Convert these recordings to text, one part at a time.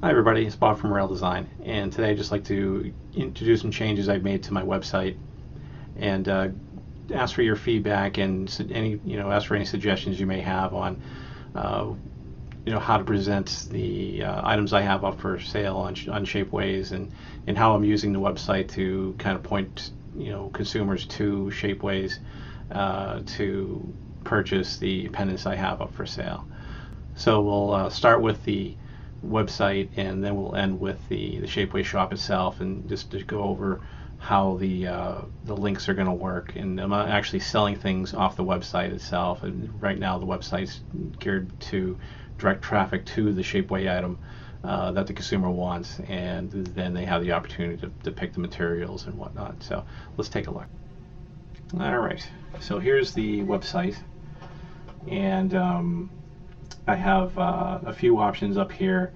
Hi everybody, it's Bob from Rail Design, and today I'd just like to introduce some changes I've made to my website and ask for your feedback and ask for any suggestions you may have on uh, how to present the items I have up for sale on Shapeways, and how I'm using the website to kind of point consumers to Shapeways to purchase the pendants I have up for sale. So we'll start with the website, and then we'll end with the Shapeways shop itself, and just to go over how the links are going to work. And I'm actually selling things off the website itself, and right now the website's geared to direct traffic to the Shapeway item that the consumer wants, and then they have the opportunity to pick the materials and whatnot. So let's take a look. All right, so here's the website, and I have a few options up here.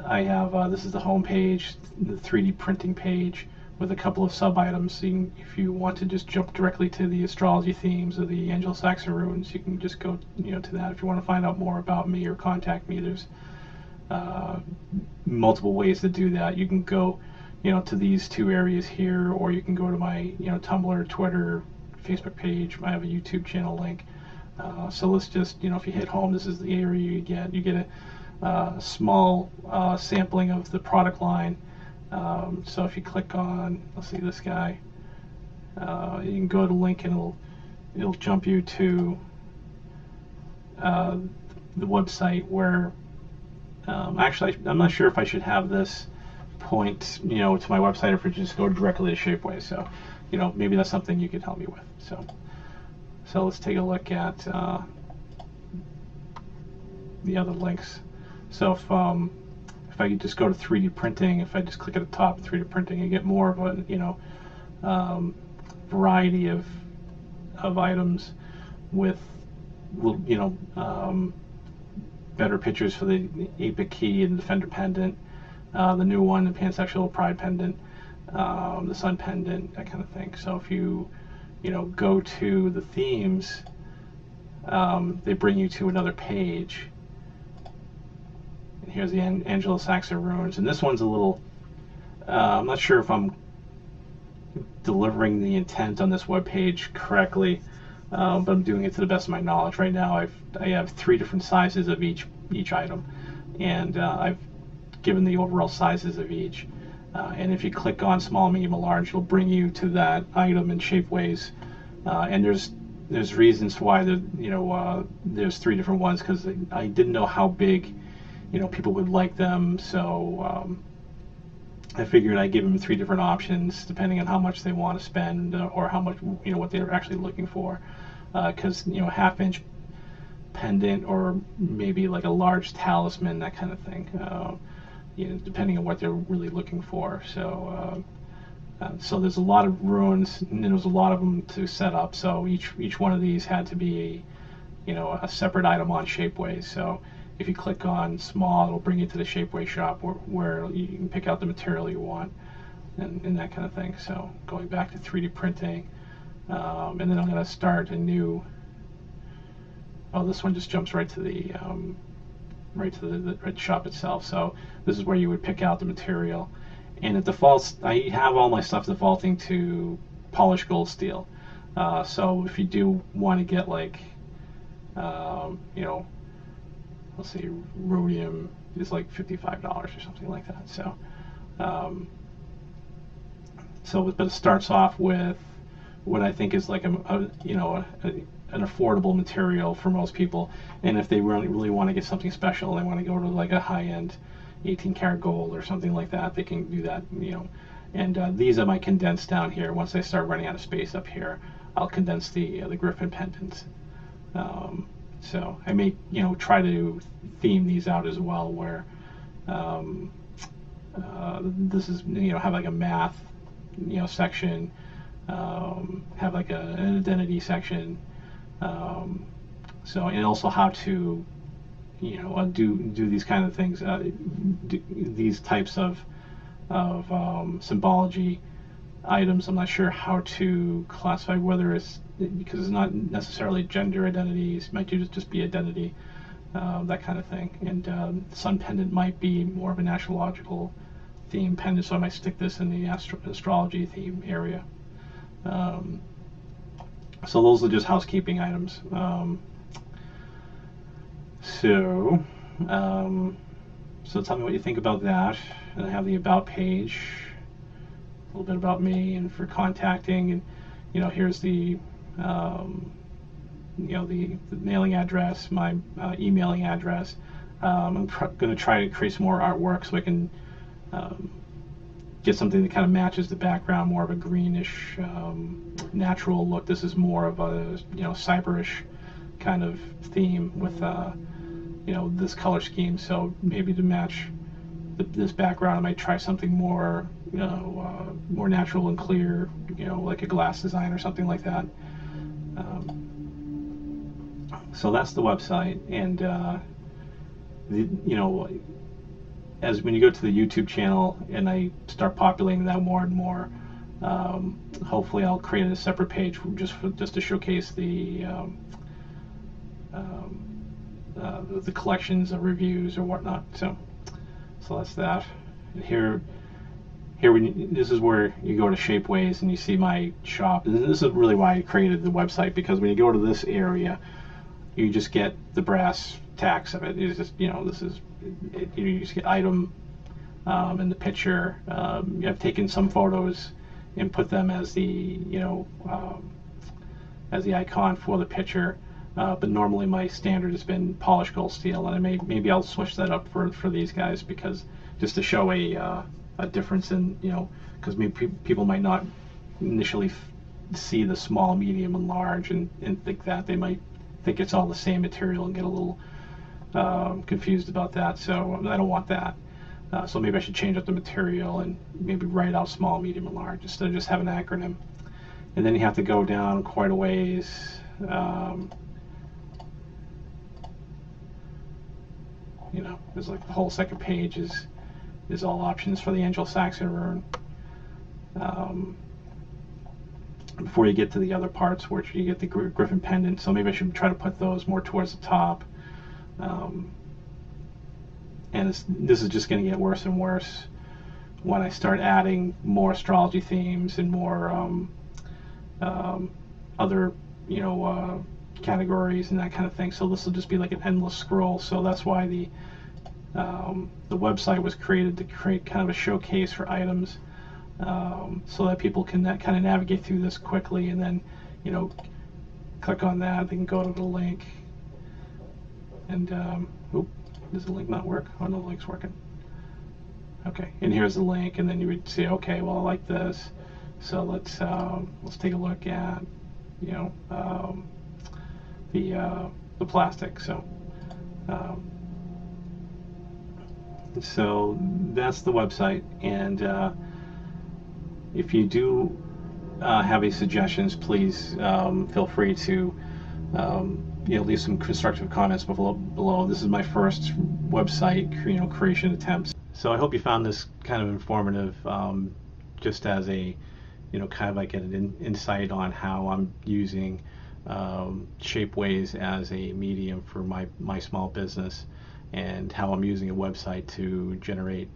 I have this is the home page, the 3D printing page, with a couple of sub items. So if you want to just jump directly to the astrology themes or the Anglo-Saxon runes, you can just go to that. If you want to find out more about me or contact me, there's multiple ways to do that. You can go to these two areas here, or you can go to my Tumblr, Twitter, Facebook page. I have a YouTube channel link. So let's just, if you hit home, this is the area you get. You get a small sampling of the product line. So if you click on, let's see, this guy, you can go to link, and it'll jump you to the website where, actually, I'm not sure if I should have this point, to my website, or if it just go directly to Shapeways. So, maybe that's something you could help me with. So let's take a look at the other links. So if I could just go to 3D printing, if I just click at the top of 3D printing, you get more of a variety of items with better pictures for the 8-bit key and Defender pendant, the new one, the pansexual pride pendant, the sun pendant, that kind of thing. So if you go to the themes, they bring you to another page. And here's the Anglo-Saxon runes, and this one's a little, I'm not sure if I'm delivering the intent on this web page correctly, but I'm doing it to the best of my knowledge. Right now I have 3 different sizes of each item, and I've given the overall sizes of each. And if you click on small, medium, and large, it'll bring you to that item in Shapeways. And there's reasons why there's 3 different ones, because I didn't know how big people would like them. So I figured I'd give them 3 different options depending on how much they want to spend, or how much what they're actually looking for. Because half-inch pendant, or maybe like a large talisman, that kind of thing. Depending on what they're really looking for. So so there's a lot of runes, and there's a lot of them to set up. So each one of these had to be a separate item on Shapeways. So if you click on small, it'll bring you to the Shapeways shop where you can pick out the material you want, and that kind of thing. So going back to 3D printing, and then I'm going to start a new. Oh, this one just jumps right to the shop itself. So this is where you would pick out the material, and it defaults. I have all my stuff defaulting to polished gold steel. So if you do want to get like, let's see, rhodium is like $55 or something like that. So, but it starts off with what I think is like an affordable material for most people. And if they really want to get something special, they want to go to like a high-end 18-karat gold or something like that, they can do that. And these are my condensed down here. Once I start running out of space up here, I'll condense the Griffin pendants. So I may try to theme these out as well, where this is have like a math section, have like an identity section. So, and also how to do these kind of things, these types of symbology items. I'm not sure how to classify, whether it's because it's not necessarily gender identities, it might just be identity. that kind of thing. And sun pendant might be more of an astrological theme pendant, so I might stick this in the astrology theme area. So those are just housekeeping items. So tell me what you think about that. And I have the about page, a little bit about me, and for contacting, and here's the the mailing address, my emailing address. I'm going to try to create some more artwork so I can get something that kind of matches the background, more of a greenish, natural look. This is more of a cyberish kind of theme with this color scheme. So maybe to match this background, I might try something more more natural and clear, like a glass design or something like that. So that's the website, and as when you go to the YouTube channel and I start populating that more and more, hopefully I'll create a separate page just to showcase the collections of reviews or whatnot. So that's that. And here this is where you go to Shapeways and you see my shop. This is really why I created the website, because when you go to this area, you just get the brass tacks of it. It's just, this is it, you just get item in the picture. I've taken some photos and put them as the as the icon for the picture. But normally my standard has been polished gold steel, and maybe I'll switch that up for these guys, because just to show a difference in, because maybe people might not initially see the small, medium, and large and think that. They might think it's all the same material and get a little confused about that. So I don't want that. So maybe I should change up the material and maybe write out small, medium, and large instead of just have an acronym. And then you have to go down quite a ways. There's like the whole second page is all options for the Anglo-Saxon rune. Before you get to the other parts, where you get the griffin pendant, so maybe I should try to put those more towards the top. And this is just going to get worse and worse when I start adding more astrology themes and more other categories and that kind of thing. So this will just be like an endless scroll. So that's why the website was created, to create kind of a showcase for items, so that people can kind of navigate through this quickly, and then click on that. They can go to the link, and does the link not work? Oh no, the link's working. Okay, and here's the link, and then you would say, okay, well, I like this, so let's take a look at the plastic. So that's the website, and if you do have any suggestions, please feel free to leave some constructive comments below. This is my first website creation attempt, so I hope you found this kind of informative, just as a kind of like an insight on how I'm using Shapeways as a medium for my small business, and how I'm using a website to generate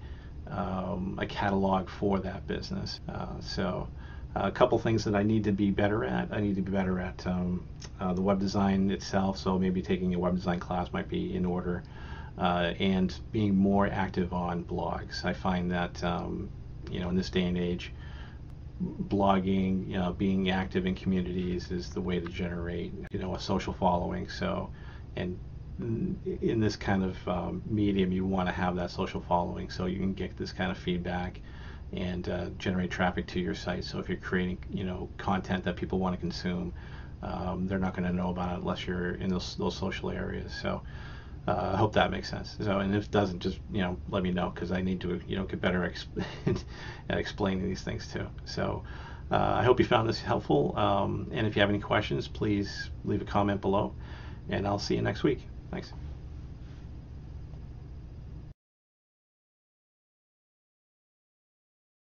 a catalog for that business. So a couple things that I need to be better at. I need to be better at the web design itself, so maybe taking a web design class might be in order, and being more active on blogs. I find that in this day and age, blogging, being active in communities is the way to generate a social following. So, and in this kind of medium, you want to have that social following so you can get this kind of feedback and generate traffic to your site. So if you're creating content that people want to consume, they're not going to know about it unless you're in those social areas. So I hope that makes sense. So, and if it doesn't, just let me know, because I need to get better at explaining these things too. So I hope you found this helpful, and if you have any questions, please leave a comment below, and I'll see you next week. Thanks.